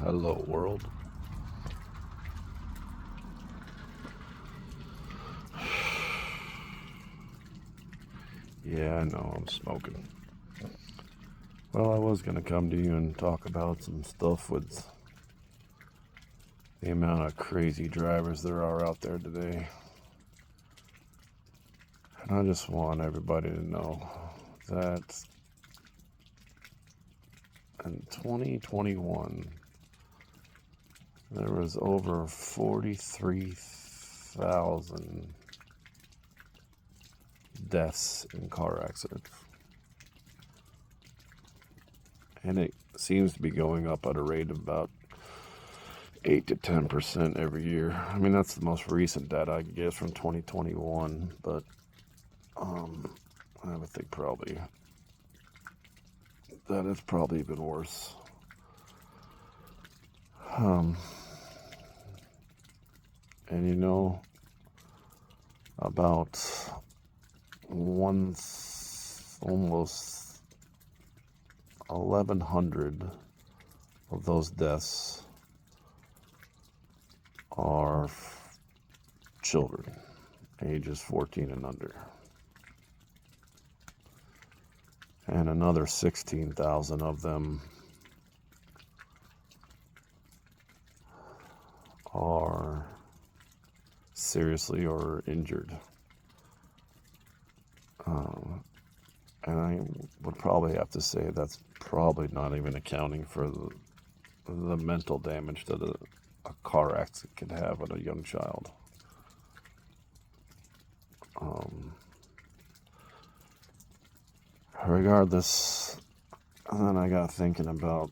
Hello, world. Yeah, I know I'm smoking. Well, I was going to come to you and talk about some stuff with the amount of crazy drivers there are out there today. And I just want everybody to know that in 2021, there was over 43,000 deaths in car accidents. And it seems to be going up at a rate of about 8 to 10% every year. I mean, that's the most recent data I get from 2021, but I would think probably that it's probably even worse. Um, and about almost 1,100 of those deaths are children, ages 14 and under. And another 16,000 of them are seriously or injured. And I would probably have to say that's probably not even accounting for the mental damage that a car accident can have on a young child. Regardless, then I got thinking about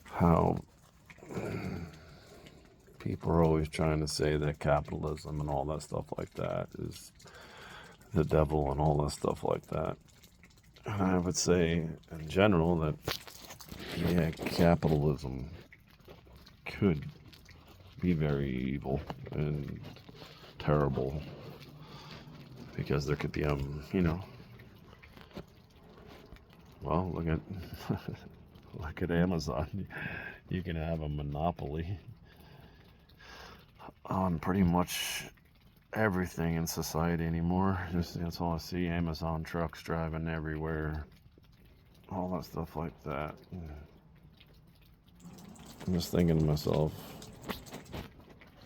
how people are always trying to say that capitalism and all that stuff like that is the devil and all that stuff like that. And I would say in general that, yeah, capitalism could be very evil and terrible because there could be, well, look at Amazon. You can have a monopoly on pretty much everything in society anymore. That's all I see. Amazon trucks driving everywhere, all that stuff like that. I'm just thinking to myself,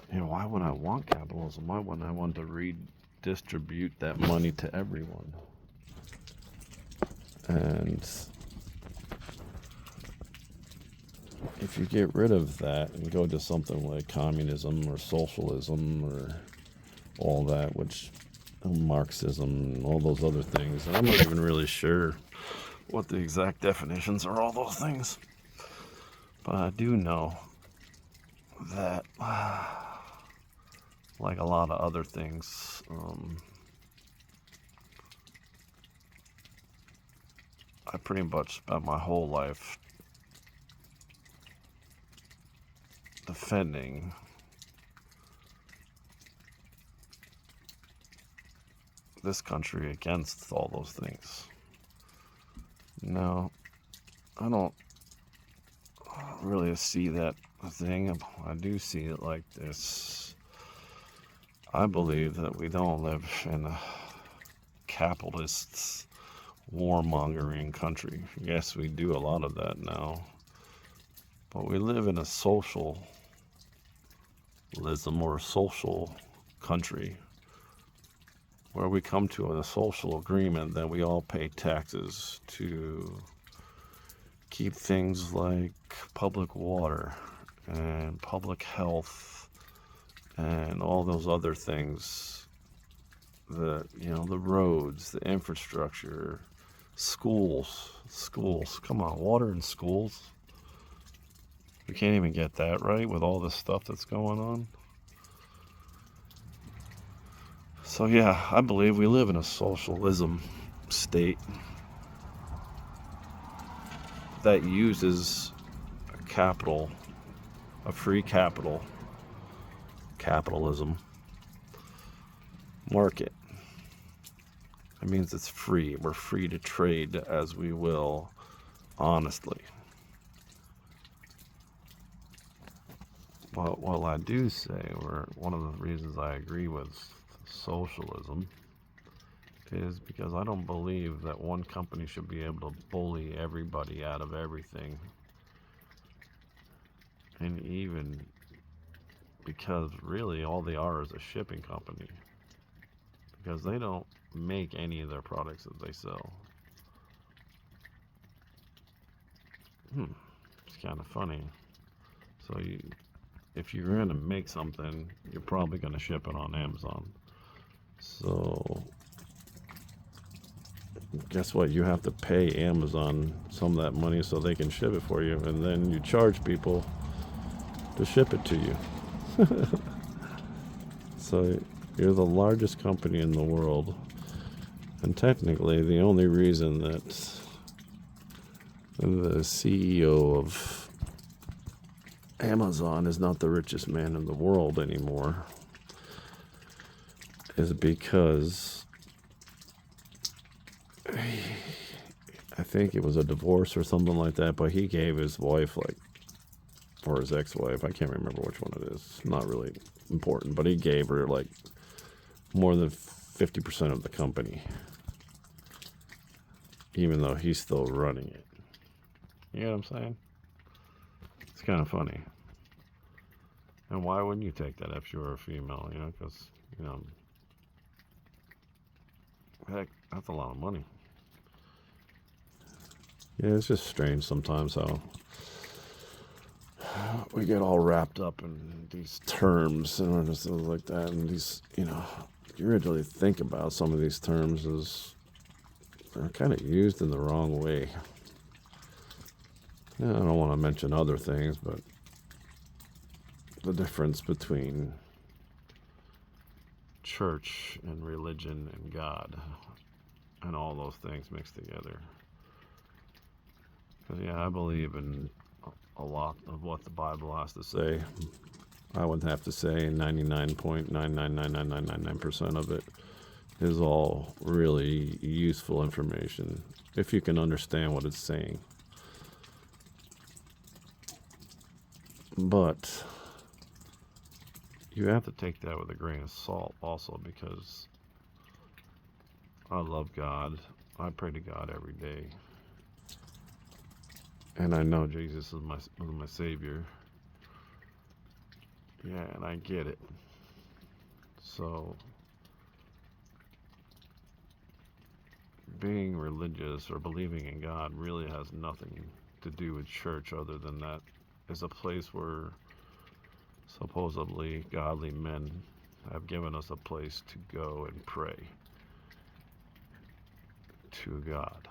why would I want capitalism? Why wouldn't I want to redistribute that money to everyone? And if you get rid of that and go to something like communism or socialism or all that, which Marxism and all those other things, and I'm not even really sure what the exact definitions are, all those things. But I do know that, like a lot of other things, I pretty much spent my whole life defending this country against all those things. No, I don't really see that thing. I do see it like this. I believe that we don't live in a capitalist warmongering country. Yes, we do a lot of that now, but we live in a socialism or social country where we come to a social agreement that we all pay taxes to keep things like public water and public health and all those other things, the roads, the infrastructure, schools, come on, water in schools. We can't even get that right with all this stuff that's going on. So yeah, I believe we live in a socialism state that uses a free capitalism market. It means it's free. We're free to trade as we will honestly. But what I do say, or one of the reasons I agree with socialism, is because I don't believe that one company should be able to bully everybody out of everything. And even because really all they are is a shipping company. Because they don't make any of their products that they sell. It's kind of funny. So if you're going to make something, you're probably going to ship it on Amazon. So guess what? You have to pay Amazon some of that money so they can ship it for you, and then you charge people to ship it to you. So you're the largest company in the world, and technically the only reason that the CEO of Amazon is not the richest man in the world anymore is because I think it was a divorce or something like that, but he gave his wife, like, or his ex-wife, I can't remember which one it is, not really important, but he gave her like more than 50% of the company, even though he's still running it. You know what I'm saying? It's kind of funny. And why wouldn't you take that if you were a female? You know, because, you know, heck, that's a lot of money. Yeah, it's just strange sometimes how we get all wrapped up in these terms and just like that. And these, you know, you really think about some of these terms as they're kind of used in the wrong way. Yeah, I don't want to mention other things, but the difference between church and religion and God and all those things mixed together. Because, yeah, I believe in a lot of what the Bible has to say. I would have to say 99.9999999% of it is all really useful information if you can understand what it's saying. But you have to take that with a grain of salt also, because I love God. I pray to God every day. And I know Jesus is my Savior. Yeah, and I get it. So, being religious or believing in God really has nothing to do with church, other than that is a place where supposedly godly men have given us a place to go and pray to God.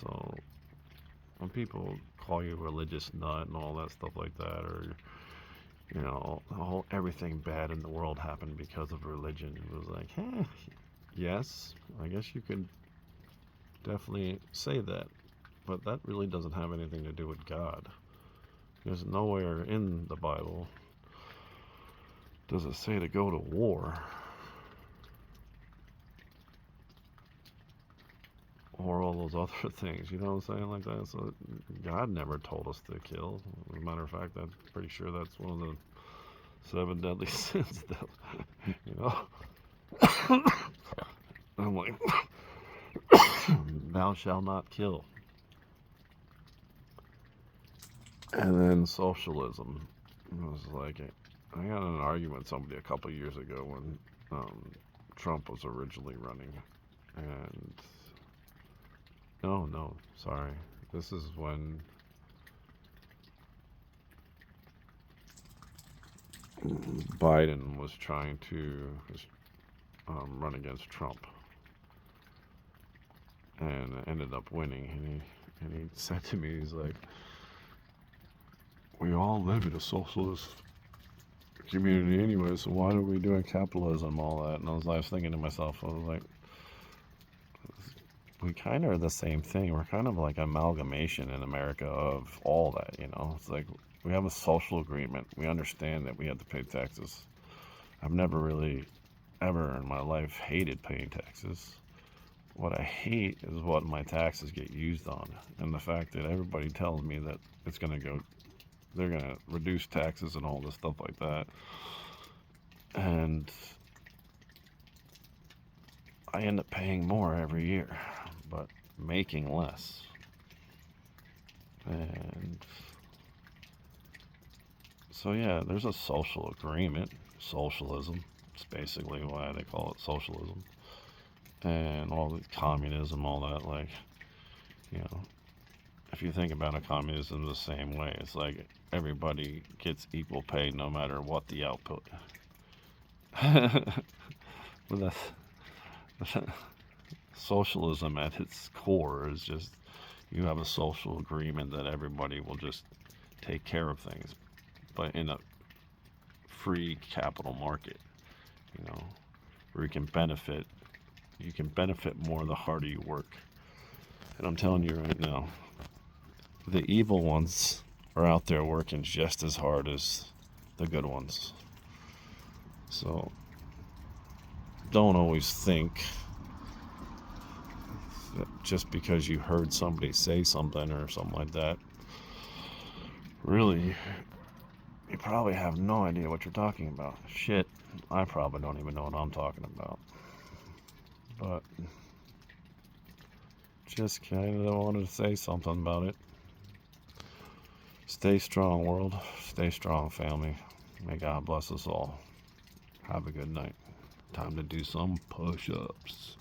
So when people call you religious nut and all that stuff like that, or, you know, everything bad in the world happened because of religion, it was like, yes, I guess you could definitely say that, but that really doesn't have anything to do with God. There's nowhere in the Bible does it say to go to war or all those other things, you know what I'm saying, like that. So God never told us to kill. As a matter of fact, I'm pretty sure that's one of the 7 deadly sins that, you know. I'm like, thou shalt not kill. And then socialism. It was like, I had an argument with somebody a couple of years ago when Trump was originally running. And no, sorry. This is when Biden was trying to run against Trump, and ended up winning. And he said to me, he's like, we all live in a socialist community anyway, so why are we doing capitalism, all that? And I was thinking to myself, I was like, we kind of are the same thing. We're kind of like amalgamation in America of all that, you know. It's like we have a social agreement. We understand that we have to pay taxes. I've never really ever in my life hated paying taxes. What I hate is what my taxes get used on, and the fact that everybody tells me that it's going to go, they're going to reduce taxes and all this stuff like that. And I end up paying more every year, but making less. And so, yeah, there's a social agreement, socialism. It's basically why they call it socialism. And all the communism, all that, like, you know, if you think about it, communism the same way. It's like everybody gets equal pay no matter what the output. But that's socialism at its core is just you have a social agreement that everybody will just take care of things, but in a free capital market, you know, where you can benefit more the harder you work. And I'm telling you right now, the evil ones are out there working just as hard as the good ones. So don't always think that just because you heard somebody say something or something like that, really, you probably have no idea what you're talking about. Shit, I probably don't even know what I'm talking about. But just kind of wanted to say something about it. Stay strong, world. Stay strong, family. May God bless us all. Have a good night. Time to do some push-ups.